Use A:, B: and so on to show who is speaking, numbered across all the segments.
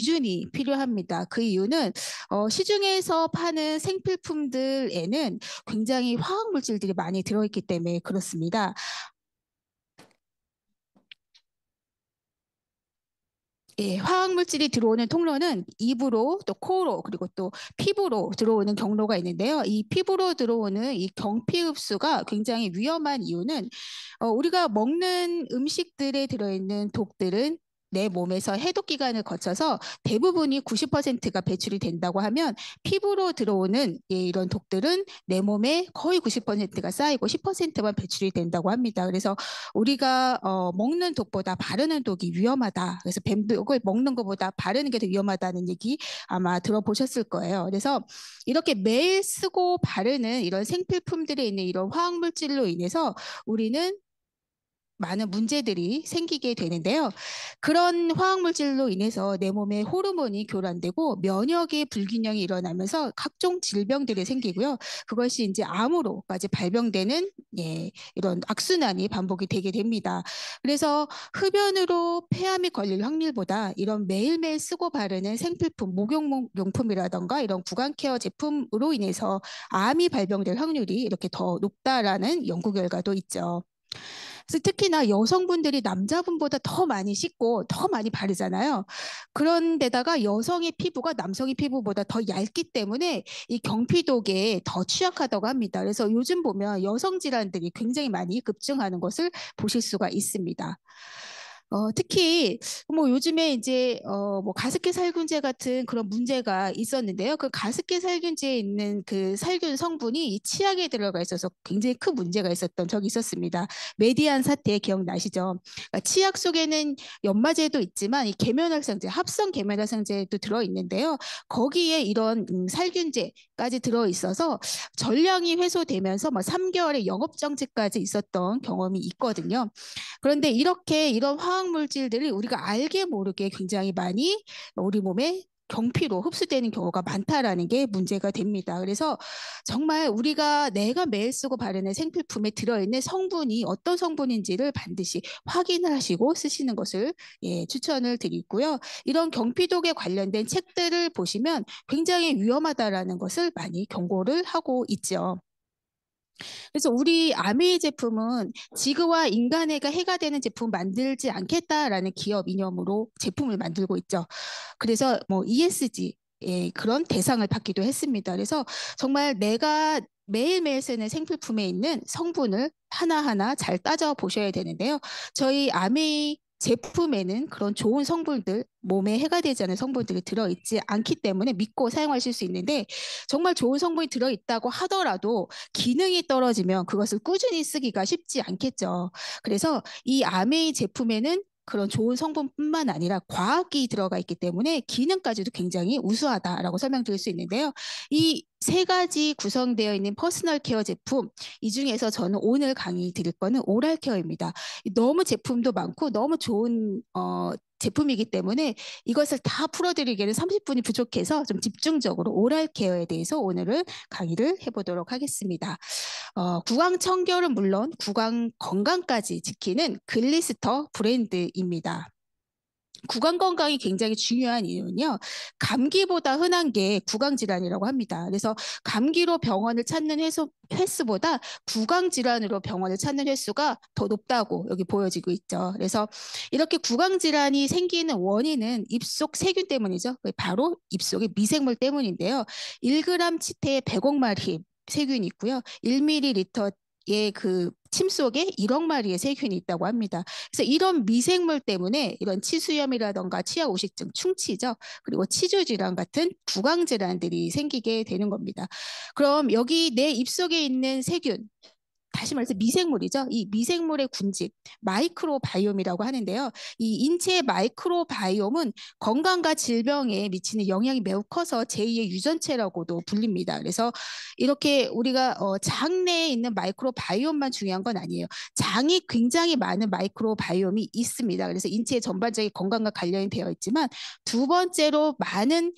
A: 기준이 필요합니다. 그 이유는 시중에서 파는 생필품들에는 굉장히 화학 물질들이 많이 들어있기 때문에 그렇습니다. 예, 화학물질이 들어오는 통로는 입으로 또 코로 그리고 또 피부로 들어오는 경로가 있는데요. 이 피부로 들어오는 이 경피 흡수가 굉장히 위험한 이유는 우리가 먹는 음식들에 들어있는 독들은 내 몸에서 해독 기관을 거쳐서 대부분이 90%가 배출이 된다고 하면 피부로 들어오는 이런 독들은 내 몸에 거의 90%가 쌓이고 10%만 배출이 된다고 합니다. 그래서 우리가 먹는 독보다 바르는 독이 위험하다. 그래서 뱀독을 먹는 것보다 바르는 게 더 위험하다는 얘기 아마 들어보셨을 거예요. 그래서 이렇게 매일 쓰고 바르는 이런 생필품들에 있는 이런 화학물질로 인해서 우리는 많은 문제들이 생기게 되는데요. 그런 화학물질로 인해서 내 몸에 호르몬이 교란되고 면역의 불균형이 일어나면서 각종 질병들이 생기고요. 그것이 이제 암으로까지 발병되는 이런 악순환이 반복이 되게 됩니다. 그래서 흡연으로 폐암이 걸릴 확률보다 이런 매일매일 쓰고 바르는 생필품, 목욕용품이라던가 이런 구강 케어 제품으로 인해서 암이 발병될 확률이 이렇게 더 높다라는 연구 결과도 있죠. 그래서 특히나 여성분들이 남자분보다 더 많이 씻고 더 많이 바르잖아요. 그런데다가 여성의 피부가 남성의 피부보다 더 얇기 때문에 이 경피독에 더 취약하다고 합니다. 그래서 요즘 보면 여성 질환들이 굉장히 많이 급증하는 것을 보실 수가 있습니다. 특히 뭐 요즘에 이제 뭐 가습기 살균제 같은 그런 문제가 있었는데요. 그 가습기 살균제에 있는 그 살균 성분이 이 치약에 들어가 있어서 굉장히 큰 문제가 있었던 적이 있었습니다. 메디안 사태 기억나시죠? 그러니까 치약 속에는 연마제도 있지만 이 계면활성제, 합성 계면활성제도 들어 있는데요. 거기에 이런 살균제까지 들어 있어서 전량이 회수되면서 뭐 3개월의 영업 정지까지 있었던 경험이 있거든요. 그런데 이렇게 이런 화학 물질들이 우리가 알게 모르게 굉장히 많이 우리 몸에 경피로 흡수되는 경우가 많다라는 게 문제가 됩니다. 그래서 정말 내가 매일 쓰고 바르는 생필품에 들어있는 성분이 어떤 성분인지를 반드시 확인을 하시고 쓰시는 것을 추천을 드리고요. 이런 경피독에 관련된 책들을 보시면 굉장히 위험하다라는 것을 많이 경고를 하고 있죠. 그래서 우리 아메이 제품은 지구와 인간에게 해가 되는 제품 만들지 않겠다라는 기업 이념으로 제품을 만들고 있죠. 그래서 뭐 ESG 그런 대상을 받기도 했습니다. 그래서 정말 내가 매일매일 쓰는 생필품에 있는 성분을 하나하나 잘 따져 보셔야 되는데요. 저희 아메이 제품에는 그런 좋은 성분들, 몸에 해가 되지 않은 성분들이 들어있지 않기 때문에 믿고 사용하실 수 있는데 정말 좋은 성분이 들어있다고 하더라도 기능이 떨어지면 그것을 꾸준히 쓰기가 쉽지 않겠죠. 그래서 이 아메이 제품에는 그런 좋은 성분뿐만 아니라 과학이 들어가 있기 때문에 기능까지도 굉장히 우수하다라고 설명드릴 수 있는데요. 이 세 가지 구성되어 있는 퍼스널 케어 제품, 이 중에서 저는 오늘 강의 드릴 거는 오랄 케어입니다. 너무 제품도 많고 너무 좋은 제품이기 때문에 이것을 다 풀어드리기에는 30분이 부족해서 좀 집중적으로 오랄 케어에 대해서 오늘은 강의를 해보도록 하겠습니다. 구강 청결은 물론 구강 건강까지 지키는 글리스터 브랜드입니다. 구강 건강이 굉장히 중요한 이유는요. 감기보다 흔한 게 구강 질환이라고 합니다. 그래서 감기로 병원을 찾는 횟수보다 구강 질환으로 병원을 찾는 횟수가 더 높다고 여기 보여지고 있죠. 그래서 이렇게 구강 질환이 생기는 원인은 입속 세균 때문이죠. 바로 입속의 미생물 때문인데요. 1g 치태에 100억 마리 세균이 있고요. 1ml 그 침 속에 1억 마리의 세균이 있다고 합니다. 그래서 이런 미생물 때문에 이런 치수염이라던가 치아 오식증, 충치죠. 그리고 치주 질환 같은 구강 질환들이 생기게 되는 겁니다. 그럼 여기 내 입속에 있는 세균, 다시 말해서 미생물이죠. 이 미생물의 군집, 마이크로바이옴이라고 하는데요. 이 인체의 마이크로바이옴은 건강과 질병에 미치는 영향이 매우 커서 제2의 유전체라고도 불립니다. 그래서 이렇게 우리가 장 내에 있는 마이크로바이옴만 중요한 건 아니에요. 장이 굉장히 많은 마이크로바이옴이 있습니다. 그래서 인체의 전반적인 건강과 관련이 되어 있지만 두 번째로 많은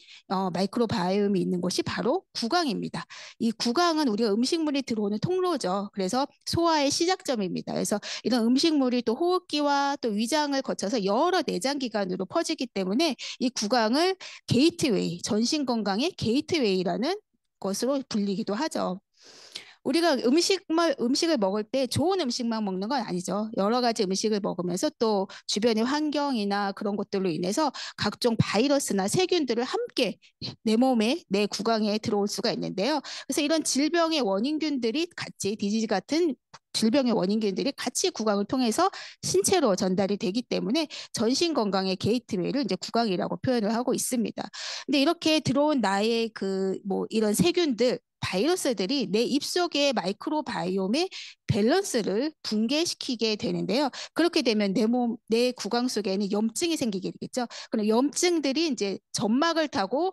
A: 마이크로바이옴이 있는 곳이 바로 구강입니다. 이 구강은 우리가 음식물이 들어오는 통로죠. 그래서 그래서 소화의 시작점입니다. 그래서 이런 음식물이 또 호흡기와 또 위장을 거쳐서 여러 내장 기관으로 퍼지기 때문에 이 구강을 게이트웨이, 전신 건강의 게이트웨이라는 것으로 불리기도 하죠. 우리가 음식을 먹을 때 좋은 음식만 먹는 건 아니죠. 여러 가지 음식을 먹으면서 또 주변의 환경이나 그런 것들로 인해서 각종 바이러스나 세균들을 함께 내 몸에, 내 구강에 들어올 수가 있는데요. 그래서 이런 질병의 원인균들이 같이 디지즈 같은 질병의 원인균들이 같이 구강을 통해서 신체로 전달이 되기 때문에 전신 건강의 게이트웨이를 이제 구강이라고 표현을 하고 있습니다. 근데 이렇게 들어온 나의 그 뭐 이런 세균들 바이러스들이 내 입속의 마이크로바이옴의 밸런스를 붕괴시키게 되는데요. 그렇게 되면 내 구강 속에는 염증이 생기게 되겠죠. 그럼 염증들이 이제 점막을 타고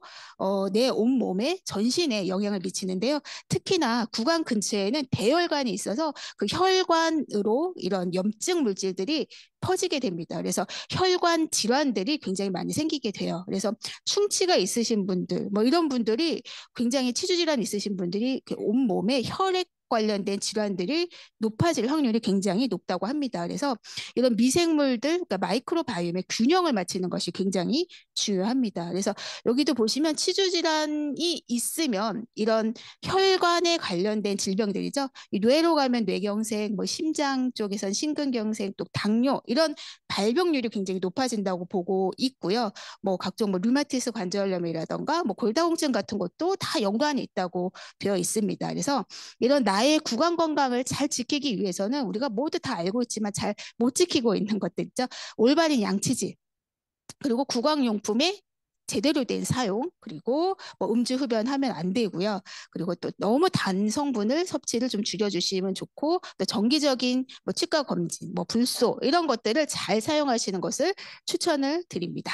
A: 내 온몸에 전신에 영향을 미치는데요. 특히나 구강 근처에는 대혈관이 있어서 그 혈관으로 이런 염증 물질들이 퍼지게 됩니다. 그래서 혈관 질환들이 굉장히 많이 생기게 돼요. 그래서 충치가 있으신 분들, 뭐 이런 분들이 굉장히 치주 질환 있으신 분들이 온몸에 혈액 관련된 질환들이 높아질 확률이 굉장히 높다고 합니다. 그래서 이런 미생물들, 그러니까 마이크로바이옴의 균형을 맞추는 것이 굉장히 중요합니다. 그래서 여기도 보시면 치주 질환이 있으면 이런 혈관에 관련된 질병들이죠. 뇌로 가면 뇌경색, 뭐 심장 쪽에선 심근경색, 또 당뇨 이런 발병률이 굉장히 높아진다고 보고 있고요. 뭐 각종 뭐 류마티스 관절염이라던가 뭐 골다공증 같은 것도 다 연관이 있다고 되어 있습니다. 그래서 이런 나의 구강 건강을 잘 지키기 위해서는 우리가 모두 다 알고 있지만 잘 못 지키고 있는 것들 있죠. 올바른 양치질, 그리고 구강용품의 제대로 된 사용, 그리고 뭐 음주 흡연하면 안 되고요. 그리고 또 너무 단 성분을 섭취를 좀 줄여주시면 좋고, 또 정기적인 뭐 치과 검진, 뭐 불소 이런 것들을 잘 사용하시는 것을 추천을 드립니다.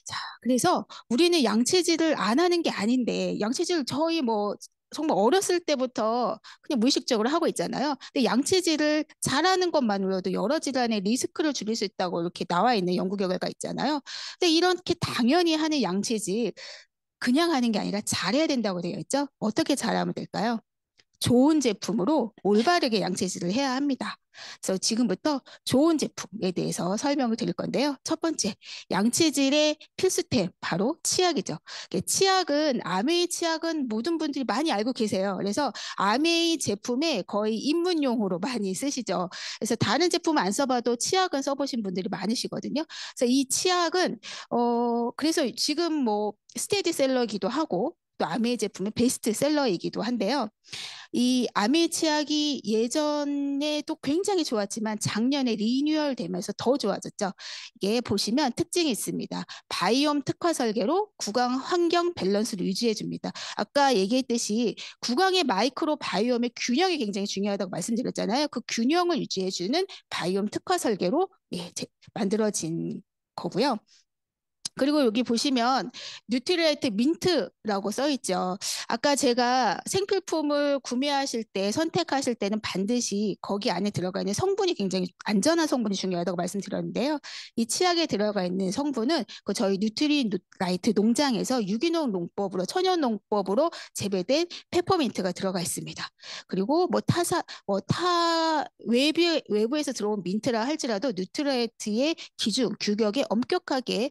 A: 자, 그래서 우리는 양치질을 안 하는 게 아닌데, 양치질 저희 뭐 정말 어렸을 때부터 그냥 무의식적으로 하고 있잖아요. 근데 양치질을 잘하는 것만으로도 여러 질환의 리스크를 줄일 수 있다고 이렇게 나와 있는 연구 결과가 있잖아요. 근데 이렇게 당연히 하는 양치질, 그냥 하는 게 아니라 잘해야 된다고 되어 있죠. 어떻게 잘하면 될까요? 좋은 제품으로 올바르게 양치질을 해야 합니다. 그래서 지금부터 좋은 제품에 대해서 설명을 드릴 건데요. 첫 번째, 양치질의 필수템, 바로 치약이죠. 치약은, 아메이 치약은 모든 분들이 많이 알고 계세요. 그래서 아메이 제품에 거의 입문용으로 많이 쓰시죠. 그래서 다른 제품 안 써봐도 치약은 써보신 분들이 많으시거든요. 그래서 이 치약은, 그래서 지금 뭐 스테디셀러이기도 하고, 또 아메이 제품의 베스트셀러이기도 한데요. 이 아메 치약이 예전에도 굉장히 좋았지만 작년에 리뉴얼 되면서 더 좋아졌죠. 이게 보시면 특징이 있습니다. 바이옴 특화 설계로 구강 환경 밸런스를 유지해 줍니다. 아까 얘기했듯이 구강의 마이크로 바이옴의 균형이 굉장히 중요하다고 말씀드렸잖아요. 그 균형을 유지해 주는 바이옴 특화 설계로 만들어진 거고요. 그리고 여기 보시면 뉴트리라이트 민트라고 써 있죠. 아까 제가 생필품을 구매하실 때 선택하실 때는 반드시 거기 안에 들어가 있는 성분이 굉장히 안전한 성분이 중요하다고 말씀드렸는데요. 이 치약에 들어가 있는 성분은 그 저희 뉴트리라이트 농장에서 유기농 농법으로 천연 농법으로 재배된 페퍼민트가 들어가 있습니다. 그리고 타 외부에서 들어온 민트라 할지라도 뉴트리라이트의 기준 규격에 엄격하게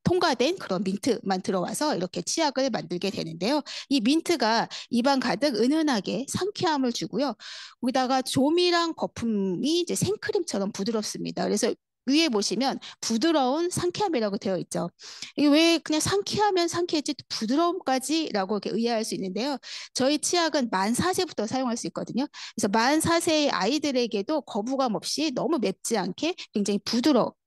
A: 통과된 그런 민트만 들어와서 이렇게 치약을 만들게 되는데요. 이 민트가 입안 가득 은은하게 상쾌함을 주고요. 거기다가 조미랑 거품이 이제 생크림처럼 부드럽습니다. 그래서 위에 보시면 부드러운 상쾌함이라고 되어 있죠. 이게 왜 그냥 상쾌하면 상쾌했지 부드러움까지라고 이렇게 의아할 수 있는데요. 저희 치약은 만 4세부터 사용할 수 있거든요. 그래서 만 4세의 아이들에게도 거부감 없이 너무 맵지 않게 굉장히 부드럽게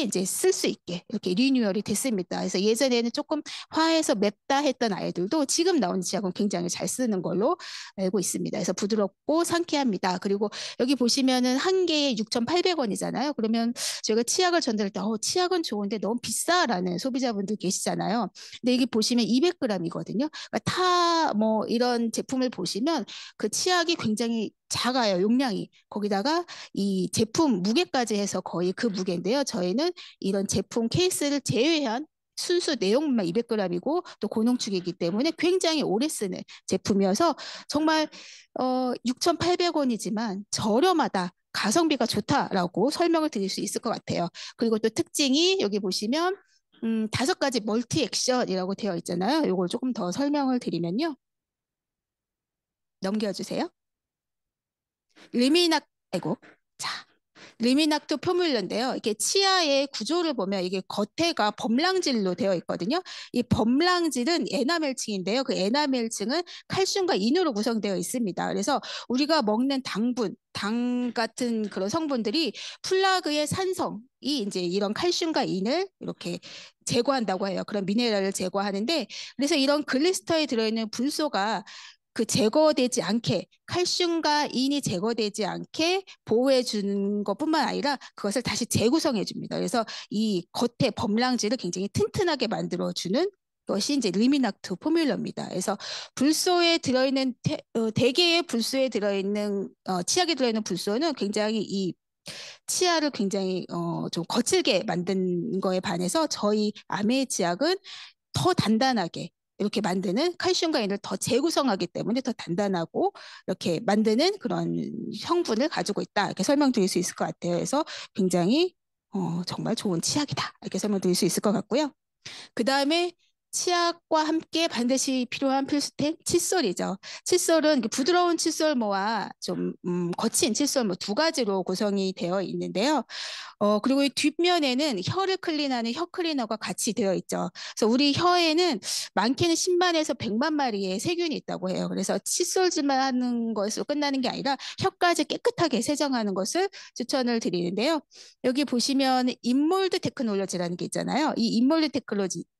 A: 이제 쓸 수 있게 이렇게 리뉴얼이 됐습니다. 그래서 예전에는 조금 화해서 맵다 했던 아이들도 지금 나온 치약은 굉장히 잘 쓰는 걸로 알고 있습니다. 그래서 부드럽고 상쾌합니다. 그리고 여기 보시면은 한 개에 6,800원이잖아요. 그러면 저희가 치약을 전달할 때 치약은 좋은데 너무 비싸라는 소비자분들 계시잖아요. 근데 여기 보시면 200g이거든요. 그러니까 뭐 이런 제품을 보시면 그 치약이 굉장히 작아요, 용량이. 거기다가 이 제품 무게까지 해서 거의 그 무게인데요. 저희는 이런 제품 케이스를 제외한 순수 내용물만 200g이고 또 고농축이기 때문에 굉장히 오래 쓰는 제품이어서 정말 6,800원이지만 저렴하다. 가성비가 좋다라고 설명을 드릴 수 있을 것 같아요. 그리고 또 특징이 여기 보시면 5가지 멀티 액션이라고 되어 있잖아요. 이걸 조금 더 설명을 드리면요. 넘겨주세요. 르미낙, 아이고. 자, 르미낙토 표면류인데요. 이게 치아의 구조를 보면 이게 겉에가 범랑질로 되어 있거든요. 이 범랑질은 에나멜층인데요. 그 에나멜층은 칼슘과 인으로 구성되어 있습니다. 그래서 우리가 먹는 당 같은 그런 성분들이 플라그의 산성이 이제 이런 칼슘과 인을 이렇게 제거한다고 해요. 그런 미네랄을 제거하는데, 그래서 이런 글리스터에 들어있는 불소가 그 제거되지 않게, 칼슘과 인이 제거되지 않게 보호해 주는 것뿐만 아니라 그것을 다시 재구성해 줍니다. 그래서 이 겉에 범랑질을 굉장히 튼튼하게 만들어 주는 것이 이제 리미낙토 포뮬러입니다. 그래서 불소에 들어있는 대개의 불소에 들어있는 치약에 들어있는 불소는 굉장히 이 치아를 굉장히 좀 거칠게 만든 거에 반해서 저희 아메이 치약은 더 단단하게 이렇게 만드는, 칼슘과 인을 더 재구성하기 때문에 더 단단하고 이렇게 만드는 그런 성분을 가지고 있다. 이렇게 설명드릴 수 있을 것 같아요. 그래서 굉장히 정말 좋은 치약이다. 이렇게 설명드릴 수 있을 것 같고요. 그 다음에 치약과 함께 반드시 필요한 필수템 칫솔이죠. 칫솔은 부드러운 칫솔모와 좀 거친 칫솔모 두 가지로 구성이 되어 있는데요. 그리고 이 뒷면에는 혀를 클린하는 혀 클리너가 같이 되어 있죠. 그래서 우리 혀에는 많게는 10만에서 100만 마리의 세균이 있다고 해요. 그래서 칫솔질만 하는 것으로 끝나는 게 아니라 혀까지 깨끗하게 세정하는 것을 추천을 드리는데요. 여기 보시면 인몰드 테크놀로지라는 게 있잖아요. 이 인몰드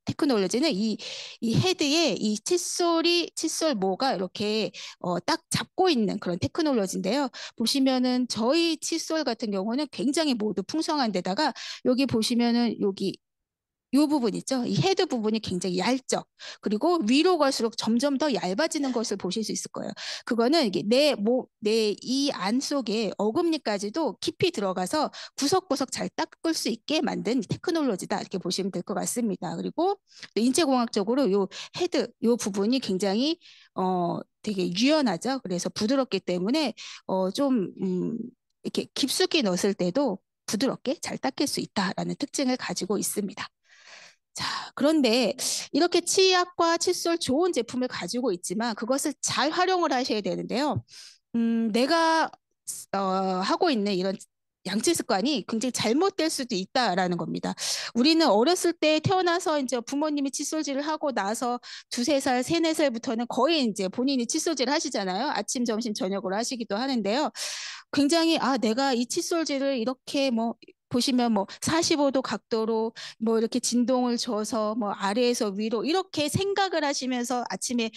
A: 테크놀로지는 이 헤드에 이 칫솔모가 이렇게 딱 잡고 있는 그런 테크놀로지인데요. 보시면은 저희 칫솔 같은 경우는 굉장히 모두 풍성한 데다가 여기 보시면은 여기 이 부분 있죠? 이 헤드 부분이 굉장히 얇죠. 그리고 위로 갈수록 점점 더 얇아지는 것을 보실 수 있을 거예요. 그거는 이게 내 이 안 속에 어금니까지도 깊이 들어가서 구석구석 잘 닦을 수 있게 만든 테크놀로지다. 이렇게 보시면 될 것 같습니다. 그리고 인체공학적으로 요 헤드, 요 부분이 굉장히 되게 유연하죠. 그래서 부드럽기 때문에 좀 이렇게 깊숙이 넣었을 때도 부드럽게 잘 닦일 수 있다라는 특징을 가지고 있습니다. 자, 그런데 이렇게 치약과 칫솔 좋은 제품을 가지고 있지만 그것을 잘 활용을 하셔야 되는데요. 내가 하고 있는 이런 양치 습관이 굉장히 잘못될 수도 있다라는 겁니다. 우리는 어렸을 때 태어나서 이제 부모님이 칫솔질을 하고 나서 두세 살, 세네 살부터는 거의 이제 본인이 칫솔질 하시잖아요. 아침, 점심, 저녁으로 하시기도 하는데요. 굉장히 내가 이 칫솔질을 이렇게 뭐 보시면 뭐 45도 각도로 뭐 이렇게 진동을 줘서 뭐 아래에서 위로 이렇게 생각을 하시면서 아침에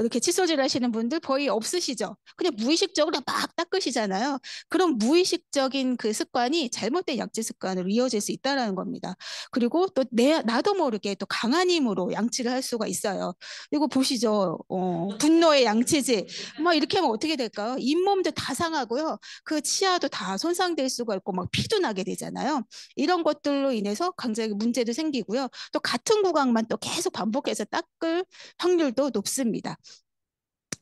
A: 이렇게 칫솔질 하시는 분들 거의 없으시죠? 그냥 무의식적으로 막 닦으시잖아요. 그런 무의식적인 그 습관이 잘못된 양치 습관으로 이어질 수 있다는 겁니다. 그리고 또 나도 모르게 또 강한 힘으로 양치를 할 수가 있어요. 이거 보시죠. 분노의 양치질. 막 이렇게 하면 어떻게 될까요? 잇몸도 다 상하고요. 그 치아도 다 손상될 수가 있고 막 피도 나게 되잖아요. 이런 것들로 인해서 굉장히 문제도 생기고요. 또 같은 구강만 또 계속 반복해서 닦을 확률도 높습니다.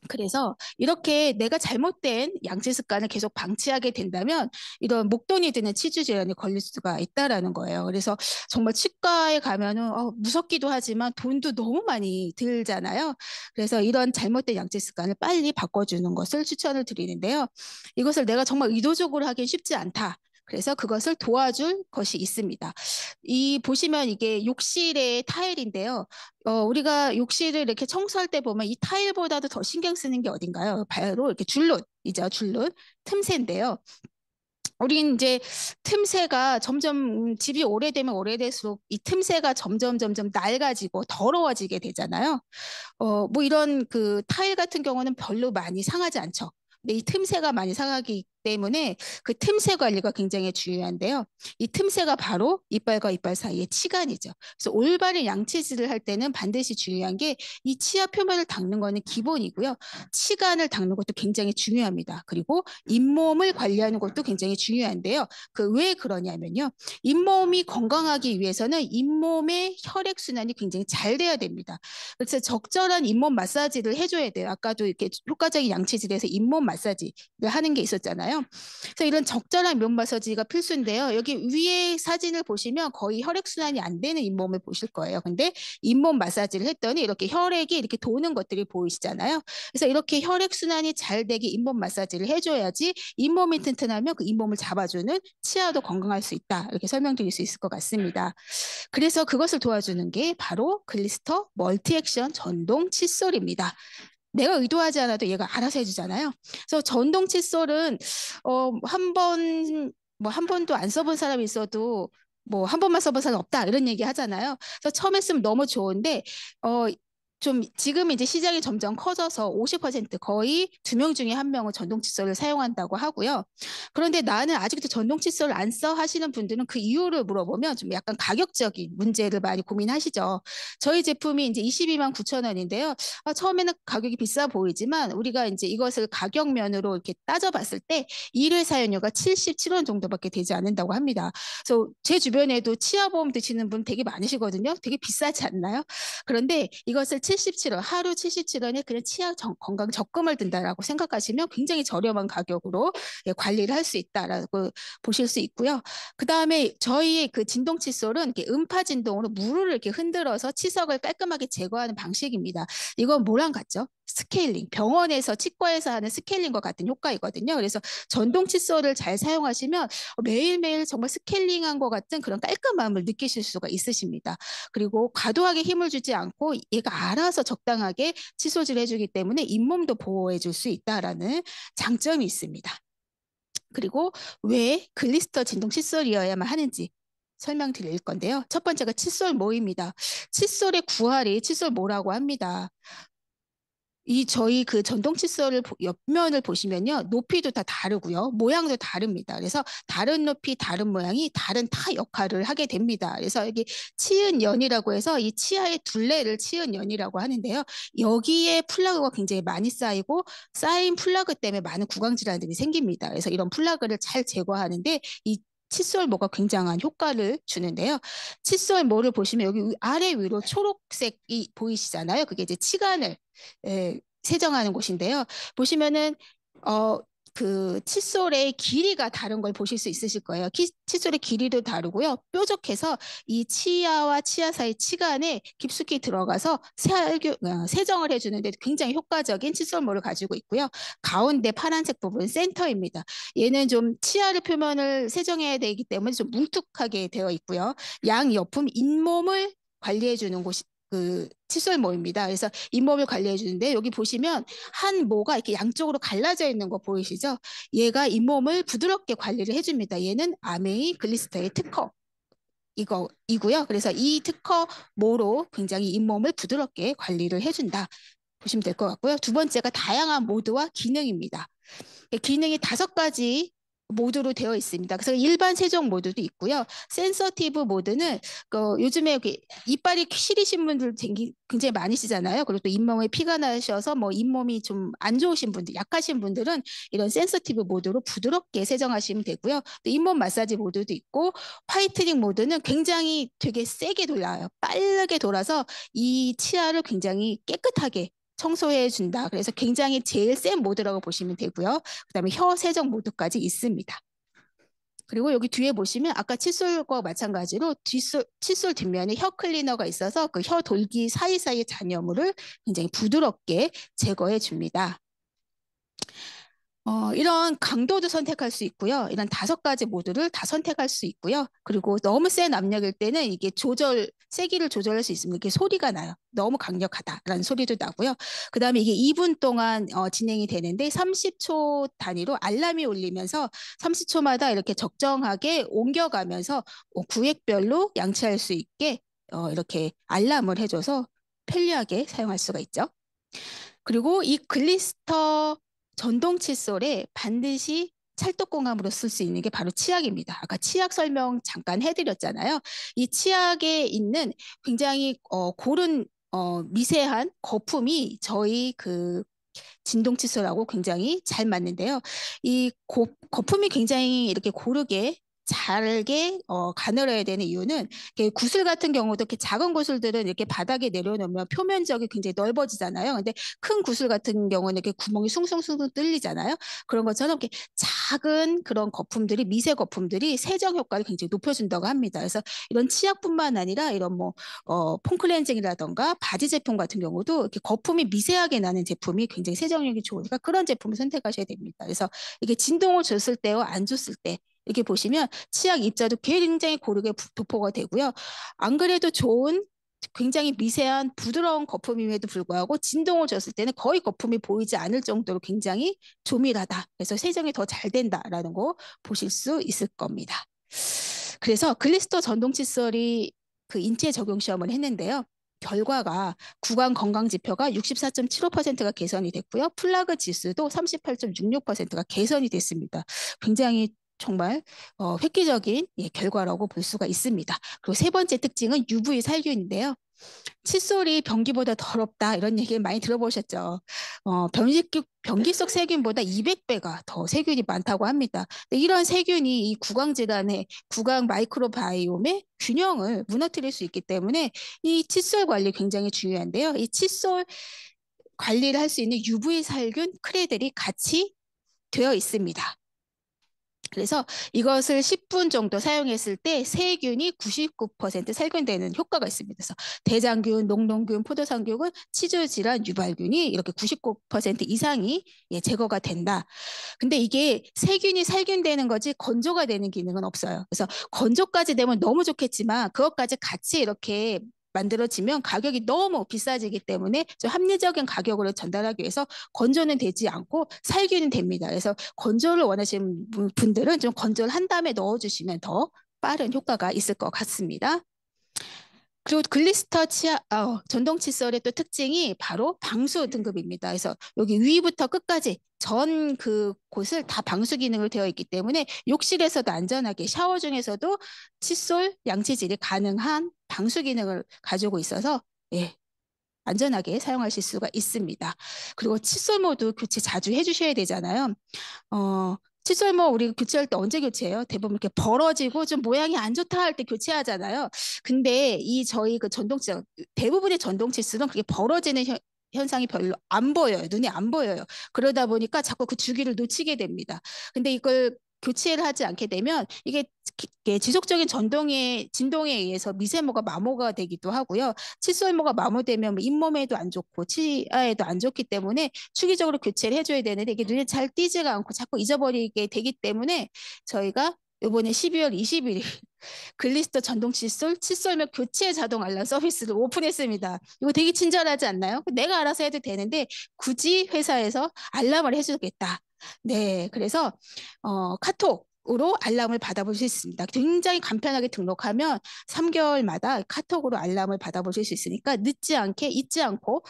A: 그래서 이렇게 내가 잘못된 양치 습관을 계속 방치하게 된다면 이런 목돈이 드는 치주 질환이 걸릴 수가 있다라는 거예요. 그래서 정말 치과에 가면은 무섭기도 하지만 돈도 너무 많이 들잖아요. 그래서 이런 잘못된 양치 습관을 빨리 바꿔주는 것을 추천을 드리는데요. 이것을 내가 정말 의도적으로 하긴 쉽지 않다. 그래서 그것을 도와줄 것이 있습니다. 이 보시면 이게 욕실의 타일인데요. 우리가 욕실을 이렇게 청소할 때 보면 이 타일보다도 더 신경 쓰는 게 어딘가요? 바로 이렇게 줄눈이죠. 줄눈 틈새인데요. 우린 이제 틈새가 점점 집이 오래되면 오래될수록 이 틈새가 점점 낡아지고 더러워지게 되잖아요. 뭐 이런 그 타일 같은 경우는 별로 많이 상하지 않죠. 근데 이 틈새가 많이 상하기 때문에 그 틈새 관리가 굉장히 중요한데요. 이 틈새가 바로 이빨과 이빨 사이의 치간이죠. 그래서 올바른 양치질을 할 때는 반드시 중요한 게 이 치아 표면을 닦는 거는 기본이고요. 치간을 닦는 것도 굉장히 중요합니다. 그리고 잇몸을 관리하는 것도 굉장히 중요한데요. 그 왜 그러냐면요. 잇몸이 건강하기 위해서는 잇몸의 혈액순환이 굉장히 잘 돼야 됩니다. 그래서 적절한 잇몸 마사지를 해줘야 돼요. 아까도 이렇게 효과적인 양치질에서 잇몸 마사지를 하는 게 있었잖아요. 그래서 이런 적절한 잇몸 마사지가 필수인데요. 여기 위에 사진을 보시면 거의 혈액순환이 안 되는 잇몸을 보실 거예요. 근데 잇몸 마사지를 했더니 이렇게 혈액이 이렇게 도는 것들이 보이시잖아요. 그래서 이렇게 혈액순환이 잘 되게 잇몸 마사지를 해줘야지 잇몸이 튼튼하면 그 잇몸을 잡아주는 치아도 건강할 수 있다. 이렇게 설명드릴 수 있을 것 같습니다. 그래서 그것을 도와주는 게 바로 글리스터 멀티액션 전동 칫솔입니다. 내가 의도하지 않아도 얘가 알아서 해주잖아요. 그래서 전동 칫솔은 한 번, 뭐 한 번도 안 써본 사람이 있어도 뭐 한 번만 써본 사람 없다 이런 얘기 하잖아요. 그래서 처음 했으면 너무 좋은데 좀 지금 이제 시장이 점점 커져서 50% 거의 2명 중에 1명은 전동 칫솔을 사용한다고 하고요. 그런데 나는 아직도 전동 칫솔을 안 써 하시는 분들은 그 이유를 물어보면 좀 약간 가격적인 문제를 많이 고민하시죠. 저희 제품이 이제 22만 9천 원인데요. 처음에는 가격이 비싸 보이지만 우리가 이제 이것을 가격면으로 이렇게 따져봤을 때 1회 사용료가 77원 정도밖에 되지 않는다고 합니다. 그래서 제 주변에도 치아보험 드시는 분 되게 많으시거든요. 되게 비싸지 않나요? 그런데 이것을 77원, 하루 77원에 그냥 치아 건강 적금을 든다라고 생각하시면 굉장히 저렴한 가격으로 관리를 할 수 있다라고 보실 수 있고요. 그 다음에 저희 그 진동 칫솔은 이렇게 음파 진동으로 물을 이렇게 흔들어서 치석을 깔끔하게 제거하는 방식입니다. 이건 뭐랑 같죠? 스케일링, 병원에서 치과에서 하는 스케일링과 같은 효과이거든요. 그래서 전동 칫솔을 잘 사용하시면 매일매일 정말 스케일링한 것 같은 그런 깔끔함을 느끼실 수가 있으십니다. 그리고 과도하게 힘을 주지 않고 얘가 알아서 적당하게 칫솔질 해주기 때문에 잇몸도 보호해 줄 수 있다라는 장점이 있습니다. 그리고 왜 글리스터 진동 칫솔이어야만 하는지 설명드릴 건데요. 첫 번째가 칫솔 모입니다. 칫솔의 구할이 칫솔 모라고 합니다. 저희 그 전동 칫솔을 옆면을 보시면요. 높이도 다 다르고요. 모양도 다릅니다. 그래서 다른 높이, 다른 모양이 다른 타 역할을 하게 됩니다. 그래서 여기 치은연이라고 해서 이 치아의 둘레를 치은연이라고 하는데요. 여기에 플라그가 굉장히 많이 쌓이고 쌓인 플라그 때문에 많은 구강 질환들이 생깁니다. 그래서 이런 플라그를 잘 제거하는데 이 칫솔모가 굉장한 효과를 주는데요. 칫솔모를 보시면 여기 아래 위로 초록색이 보이시잖아요. 그게 이제 치간을 세정하는 곳인데요. 보시면은 그 칫솔의 길이가 다른 걸 보실 수 있으실 거예요. 칫솔의 길이도 다르고요. 뾰족해서 이 치아와 치아 사이 치간에 깊숙이 들어가서 세정을 해주는데 굉장히 효과적인 칫솔모를 가지고 있고요. 가운데 파란색 부분 센터입니다. 얘는 좀 치아의 표면을 세정해야 되기 때문에 좀 뭉툭하게 되어 있고요. 양 옆은 잇몸을 관리해주는 곳이 그 칫솔모입니다. 그래서 잇몸을 관리해 주는데 여기 보시면 한 모가 이렇게 양쪽으로 갈라져 있는 거 보이시죠? 얘가 잇몸을 부드럽게 관리를 해줍니다. 얘는 아메이 글리스터의 특허 이고요. 그래서 이 특허 모로 굉장히 잇몸을 부드럽게 관리를 해준다. 보시면 될 것 같고요. 두 번째가 다양한 모드와 기능입니다. 기능이 5가지 모드로 되어 있습니다. 그래서 일반 세정 모드도 있고요. 센서티브 모드는 요즘에 이빨이 시리신 분들 굉장히 많으시잖아요. 그리고 또 잇몸에 피가 나셔서 뭐 잇몸이 좀 안 좋으신 분들, 약하신 분들은 이런 센서티브 모드로 부드럽게 세정하시면 되고요. 또 잇몸 마사지 모드도 있고 화이트닝 모드는 굉장히 되게 세게 돌아요. 빠르게 돌아서 이 치아를 굉장히 깨끗하게 청소해 준다. 그래서 굉장히 제일 센 모드라고 보시면 되고요. 그다음에 혀 세정 모드까지 있습니다. 그리고 여기 뒤에 보시면 아까 칫솔과 마찬가지로 칫솔 뒷면에 혀 클리너가 있어서 그 혀 돌기 사이사이의 잔여물을 굉장히 부드럽게 제거해 줍니다. 이런 강도도 선택할 수 있고요. 이런 5가지 모드를 다 선택할 수 있고요. 그리고 너무 센 압력일 때는 이게 세기를 조절할 수 있습니다. 이게 소리가 나요. 너무 강력하다라는 소리도 나고요. 그 다음에 이게 2분 동안 진행이 되는데 30초 단위로 알람이 울리면서 30초마다 이렇게 적정하게 옮겨가면서 구획별로 양치할 수 있게 이렇게 알람을 해줘서 편리하게 사용할 수가 있죠. 그리고 이 글리스터 전동 칫솔에 반드시 찰떡궁합으로 쓸 수 있는 게 바로 치약입니다. 아까 치약 설명 잠깐 해드렸잖아요. 이 치약에 있는 굉장히 고른 미세한 거품이 저희 그 진동 칫솔하고 굉장히 잘 맞는데요. 이 거품이 굉장히 이렇게 고르게 잘게 가늘어야 되는 이유는 구슬 같은 경우도 이렇게 작은 구슬들은 이렇게 바닥에 내려놓으면 표면적이 굉장히 넓어지잖아요. 근데 큰 구슬 같은 경우는 이렇게 구멍이 숭숭숭 뚫리잖아요. 그런 것처럼 이렇게 작은 그런 거품들이 미세 거품들이 세정 효과를 굉장히 높여준다고 합니다. 그래서 이런 치약뿐만 아니라 이런 뭐 폼클렌징이라던가 바디 제품 같은 경우도 이렇게 거품이 미세하게 나는 제품이 굉장히 세정력이 좋으니까 그런 제품을 선택하셔야 됩니다. 그래서 이게 진동을 줬을 때와 안 줬을 때 이렇게 보시면 치약 입자도 굉장히 고르게 도포가 되고요. 안 그래도 좋은 굉장히 미세한 부드러운 거품임에도 불구하고 진동을 줬을 때는 거의 거품이 보이지 않을 정도로 굉장히 조밀하다. 그래서 세정이 더 잘 된다라는 거 보실 수 있을 겁니다. 그래서 글리스터 전동 칫솔이 그 인체 적용 시험을 했는데요. 결과가 구강 건강 지표가 64.75%가 개선이 됐고요. 플라그 지수도 38.66%가 개선이 됐습니다. 굉장히 정말 획기적인 결과라고 볼 수가 있습니다. 그리고 세 번째 특징은 UV 살균인데요. 칫솔이 변기보다 더럽다 이런 얘기 많이 들어보셨죠. 변기 속 세균보다 200배가 더 세균이 많다고 합니다. 이런 세균이 이 구강 질환의 구강 마이크로바이옴의 균형을 무너뜨릴 수 있기 때문에 이 칫솔 관리 굉장히 중요한데요. 이 칫솔 관리를 할 수 있는 UV 살균 크레들이 같이 되어 있습니다. 그래서 이것을 10분 정도 사용했을 때 세균이 99% 살균되는 효과가 있습니다. 그래서 대장균, 녹농균, 포도상균, 치주질환, 유발균이 이렇게 99% 이상이 제거가 된다. 근데 이게 세균이 살균되는 거지 건조가 되는 기능은 없어요. 그래서 건조까지 되면 너무 좋겠지만 그것까지 같이 이렇게 만들어지면 가격이 너무 비싸지기 때문에 좀 합리적인 가격으로 전달하기 위해서 건조는 되지 않고 살균은 됩니다. 그래서 건조를 원하시는 분들은 좀 건조를 한 다음에 넣어주시면 더 빠른 효과가 있을 것 같습니다. 그리고 글리스터 전동 칫솔의 또 특징이 바로 방수 등급입니다. 그래서 여기 위부터 끝까지 전 그 곳을 다 방수 기능을 되어 있기 때문에 욕실에서도 안전하게 샤워 중에서도 칫솔 양치질이 가능한 방수 기능을 가지고 있어서 안전하게 사용하실 수가 있습니다. 그리고 칫솔 모두 교체 자주 해주셔야 되잖아요. 칫솔 우리 교체할 때 언제 교체해요? 대부분 이렇게 벌어지고 좀 모양이 안 좋다 할 때 교체하잖아요. 근데 저희 그 전동칫솔 대부분의 전동칫솔은 그게 벌어지는 현상이 별로 안 보여요. 눈에 안 보여요. 그러다 보니까 자꾸 그 주기를 놓치게 됩니다. 근데 이걸 교체를 하지 않게 되면 이게 지속적인 진동에 의해서 미세모가 마모가 되기도 하고요. 칫솔모가 마모되면 잇몸에도 안 좋고 치아에도 안 좋기 때문에 주기적으로 교체를 해줘야 되는데 이게 눈에 잘 띄지가 않고 자꾸 잊어버리게 되기 때문에 저희가 이번에 12월 20일 글리스터 전동 칫솔 및 교체 자동 알람 서비스를 오픈했습니다. 이거 되게 친절하지 않나요? 내가 알아서 해도 되는데 굳이 회사에서 알람을 해주겠다. 네, 그래서 카톡으로 알람을 받아볼 수 있습니다. 굉장히 간편하게 등록하면 3개월마다 카톡으로 알람을 받아보실 수 있으니까 늦지 않게 잊지 않고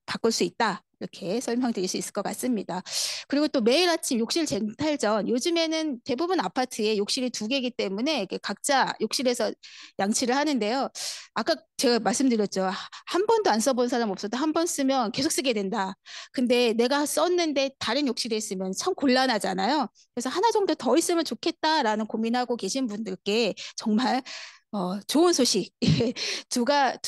A: 바꿀 수 있다. 이렇게 설명드릴 수 있을 것 같습니다. 그리고 또 매일 아침 욕실 쟁탈 전 요즘에는 대부분 아파트에 욕실이 2개이기 때문에 각자 욕실에서 양치를 하는데요. 아까 제가 말씀드렸죠. 한 번도 안 써본 사람 없어도 한 번 쓰면 계속 쓰게 된다. 근데 내가 썼는데 다른 욕실에 있으면 참 곤란하잖아요. 그래서 하나 정도 더 있으면 좋겠다라는 고민하고 계신 분들께 정말 좋은 소식. 두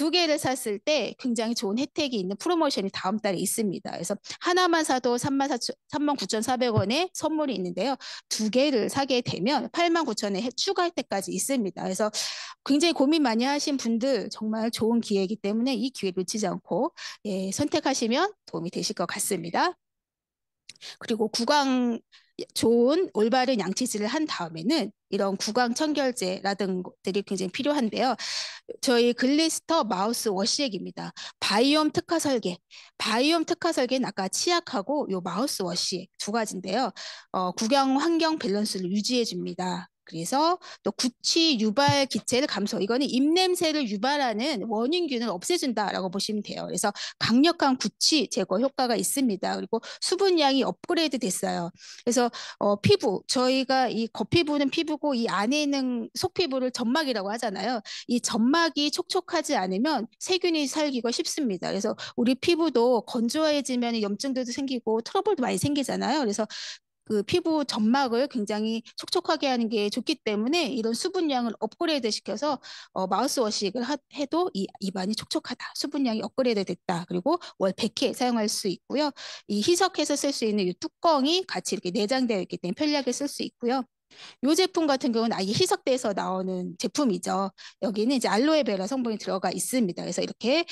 A: 개를 샀을 때 굉장히 좋은 혜택이 있는 프로모션이 다음 달에 있습니다. 그래서 하나만 사도 39,400원에 선물이 있는데요. 2개를 사게 되면 89,000원에 추가 혜택까지 있습니다. 그래서 굉장히 고민 많이 하신 분들 정말 좋은 기회이기 때문에 이 기회 놓치지 않고 선택하시면 도움이 되실 것 같습니다. 그리고 좋은 올바른 양치질을 한 다음에는 이런 구강 청결제라든 것들이 굉장히 필요한데요. 저희 글리스터 마우스 워시액입니다. 바이옴 특화 설계는 아까 치약하고 요 마우스 워시액 2가지인데요. 구강 환경 밸런스를 유지해 줍니다. 그래서 또 구취 유발 기체를 감소. 이거는 입냄새를 유발하는 원인균을 없애준다라고 보시면 돼요. 그래서 강력한 구취 제거 효과가 있습니다. 그리고 수분량이 업그레이드 됐어요. 그래서 피부, 저희가 이 겉피부는 피부고 이 안에 있는 속피부를 점막이라고 하잖아요. 이 점막이 촉촉하지 않으면 세균이 살기가 쉽습니다. 그래서 우리 피부도 건조해지면 염증들도 생기고 트러블도 많이 생기잖아요. 그래서 그 피부 점막을 굉장히 촉촉하게 하는 게 좋기 때문에 이런 수분량을 업그레이드 시켜서 마우스워싱을 해도 이 입안이 촉촉하다. 수분량이 업그레이드 됐다. 그리고 월 100회 사용할 수 있고요. 이 희석해서 쓸 수 있는 이 뚜껑이 같이 이렇게 내장되어 있기 때문에 편리하게 쓸 수 있고요. 이 제품 같은 경우는 아예 희석돼서 나오는 제품이죠. 여기는 이제 알로에베라 성분이 들어가 있습니다. 그래서 이렇게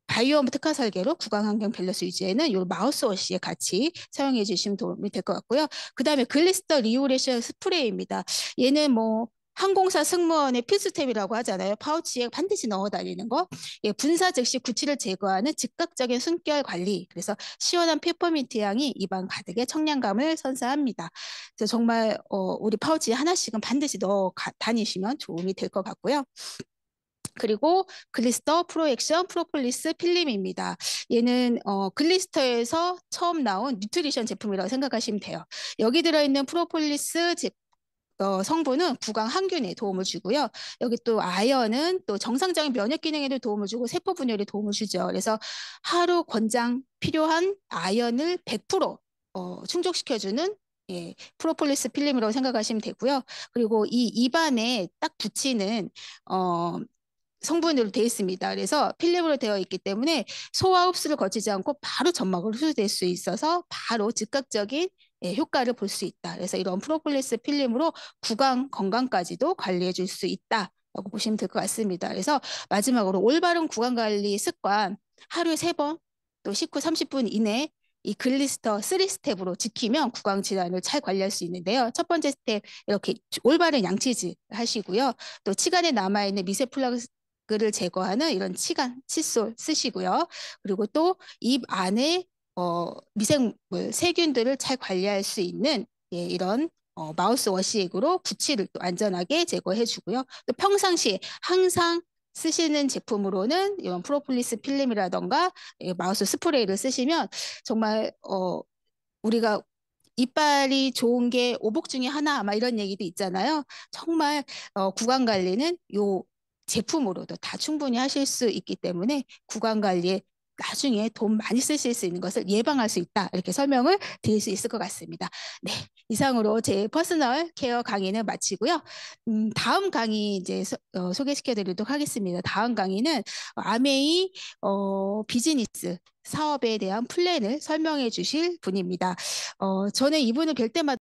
A: 바이오암 특화 설계로 구강 환경 밸런스 유지에는 이 마우스워시에 같이 사용해 주시면 도움이 될 것 같고요. 그 다음에 글리스터 리오레션 스프레이입니다. 얘는 뭐 항공사 승무원의 필수템이라고 하잖아요. 파우치에 반드시 넣어 다니는 거. 예, 분사 즉시 구취를 제거하는 즉각적인 숨결 관리. 그래서 시원한 페퍼민트 향이 입안 가득의 청량감을 선사합니다. 그래서 정말 우리 파우치에 하나씩은 반드시 넣어 다니시면 도움이 될 것 같고요. 그리고 글리스터 프로액션 프로폴리스 필름입니다. 얘는 글리스터에서 처음 나온 뉴트리션 제품이라고 생각하시면 돼요. 여기 들어있는 프로폴리스 성분은 구강 항균에 도움을 주고요. 여기 또 아연은 또 정상적인 면역 기능에도 도움을 주고 세포 분열에 도움을 주죠. 그래서 하루 권장 필요한 아연을 100% 충족시켜주는 예, 프로폴리스 필름이라고 생각하시면 되고요. 그리고 이 입안에 딱 붙이는 성분으로 되어 있습니다. 그래서 필름으로 되어 있기 때문에 소화 흡수를 거치지 않고 바로 점막으로 흡수될 수 있어서 바로 즉각적인 효과를 볼 수 있다. 그래서 이런 프로폴리스 필름으로 구강 건강까지도 관리해 줄 수 있다라고 보시면 될 것 같습니다. 그래서 마지막으로 올바른 구강 관리 습관 하루에 3번 또 식후 30분 이내 이 글리스터 3스텝으로 지키면 구강 질환을 잘 관리할 수 있는데요. 첫 번째 스텝 이렇게 올바른 양치질 하시고요. 또 치간에 남아있는 미세 플라그를 제거하는 이런 치간 칫솔 쓰시고요. 그리고 또 입 안에 미생물 세균들을 잘 관리할 수 있는 예, 이런 마우스 워시액으로 구취를 또 안전하게 제거해 주고요. 또 평상시에 항상 쓰시는 제품으로는 이런 프로폴리스 필름이라던가 마우스 스프레이를 쓰시면 정말 우리가 이빨이 좋은 게 오복 중에 하나 아마 이런 얘기도 있잖아요. 정말 구강 관리는 요 제품으로도 다 충분히 하실 수 있기 때문에 구강 관리에 나중에 돈 많이 쓰실 수 있는 것을 예방할 수 있다. 이렇게 설명을 드릴 수 있을 것 같습니다. 네, 이상으로 제 퍼스널 케어 강의는 마치고요. 다음 강의 이제 소개시켜 드리도록 하겠습니다. 다음 강의는 아메이 비즈니스 사업에 대한 플랜을 설명해 주실 분입니다. 저는 이분을 뵐 때마다